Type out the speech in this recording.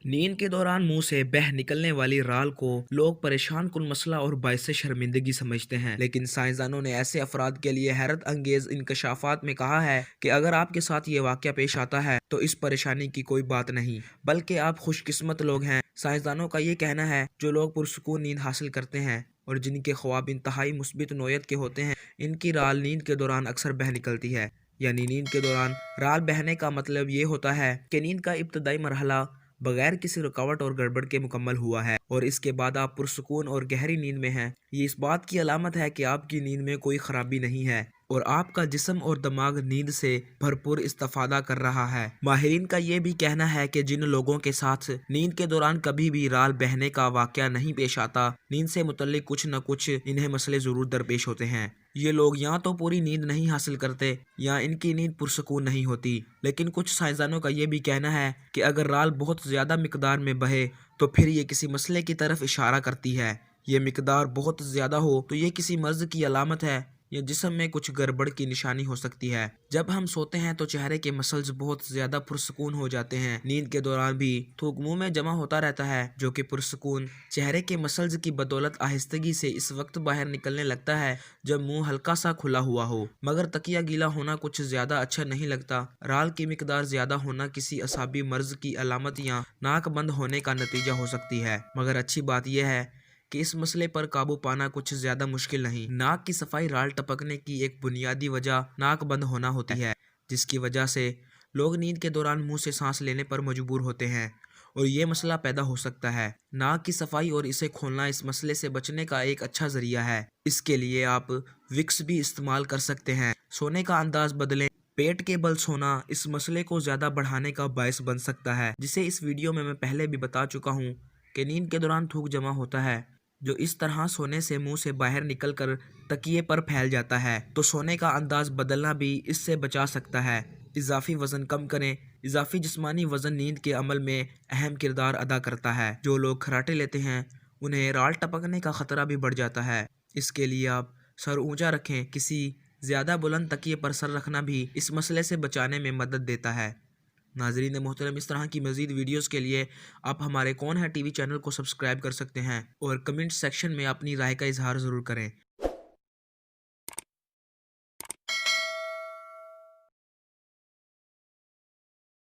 نیند کے دوران منہ سے بہ نکلنے والی رال کو لوگ پریشان کن مسئلہ اور باعث شرمندگی سمجھتے ہیں، لیکن سائنسدانوں نے ایسے افراد کے لیے حیرت انگیز انکشافات میں کہا ہے کہ اگر آپ کے ساتھ یہ واقعہ پیش آتا ہے تو اس پریشانی کی کوئی بات نہیں، بلکہ آپ خوش قسمت لوگ ہیں۔ سائنسدانوں کا یہ کہنا ہے جو لوگ پرسکون نیند حاصل کرتے ہیں اور جن کے خواب انتہائی مثبت نوعیت کے ہوتے ہیں، ان کی رال نیند کے دوران اکثر بہہ نکلتی ہے۔ یعنی نیند کے دوران رال بہنے کا مطلب یہ ہوتا ہے کہ نیند کا ابتدائی مرحلہ بغیر کسی رکاوٹ اور گڑبڑ کے مکمل ہوا ہے اور اس کے بعد آپ پرسکون اور گہری نیند میں ہیں۔ یہ اس بات کی علامت ہے کہ آپ کی نیند میں کوئی خرابی نہیں ہے اور آپ کا جسم اور دماغ نیند سے بھرپور استفادہ کر رہا ہے۔ ماہرین کا یہ بھی کہنا ہے کہ جن لوگوں کے ساتھ نیند کے دوران کبھی بھی رال بہنے کا واقعہ نہیں پیش آتا، نیند سے متعلق کچھ نہ کچھ انہیں مسئلے ضرور درپیش ہوتے ہیں۔ یہ لوگ یا تو پوری نیند نہیں حاصل کرتے یا ان کی نیند پرسکون نہیں ہوتی، لیکن کچھ سائنسدانوں کا یہ بھی کہنا ہے کہ اگر رال بہت زیادہ مقدار میں بہے تو پھر یہ کسی مسئلے کی طرف اشارہ کرتی ہے۔ یہ مقدار بہت زیادہ ہو تو یہ کسی مرض کی علامت ہے یا جسم میں کچھ گڑبڑ کی نشانی ہو سکتی ہے۔ جب ہم سوتے ہیں تو چہرے کے مسلز بہت زیادہ پرسکون ہو جاتے ہیں۔ نیند کے دوران بھی تھوک منہ میں جمع ہوتا رہتا ہے جو کہ پرسکون چہرے کے مسلز کی بدولت آہستگی سے اس وقت باہر نکلنے لگتا ہے جب منہ ہلکا سا کھلا ہوا ہو، مگر تکیہ گیلا ہونا کچھ زیادہ اچھا نہیں لگتا۔ رال کی مقدار زیادہ ہونا کسی اعصابی مرض کی علامت یا ناک بند ہونے کا نتیجہ ہو سکتی ہے، مگر اچھی بات یہ ہے کہ اس مسئلے پر قابو پانا کچھ زیادہ مشکل نہیں۔ ناک کی صفائی رال ٹپکنے کی ایک بنیادی وجہ ناک بند ہونا ہوتی ہے، جس کی وجہ سے لوگ نیند کے دوران منہ سے سانس لینے پر مجبور ہوتے ہیں اور یہ مسئلہ پیدا ہو سکتا ہے۔ ناک کی صفائی اور اسے کھولنا اس مسئلے سے بچنے کا ایک اچھا ذریعہ ہے۔ اس کے لیے آپ وکس بھی استعمال کر سکتے ہیں۔ سونے کا انداز بدلیں۔ پیٹ کے بل سونا اس مسئلے کو زیادہ بڑھانے کا باعث بن سکتا ہے، جسے اس ویڈیو میں پہلے بھی بتا چکا ہوں کہ نیند کے دوران تھوک جمع ہوتا ہے جو اس طرح سونے سے منہ سے باہر نکل کر تکیے پر پھیل جاتا ہے، تو سونے کا انداز بدلنا بھی اس سے بچا سکتا ہے۔ اضافی وزن کم کریں۔ اضافی جسمانی وزن نیند کے عمل میں اہم کردار ادا کرتا ہے۔ جو لوگ کھراٹے لیتے ہیں انہیں رال ٹپکنے کا خطرہ بھی بڑھ جاتا ہے۔ اس کے لیے آپ سر اونچا رکھیں۔ کسی زیادہ بلند تکیے پر سر رکھنا بھی اس مسئلے سے بچانے میں مدد دیتا ہے۔ ناظرین محترم، اس طرح کی مزید ویڈیوز کے لیے آپ ہمارے کون ہے ٹی وی چینل کو سبسکرائب کر سکتے ہیں اور کمنٹ سیکشن میں اپنی رائے کا اظہار ضرور کریں۔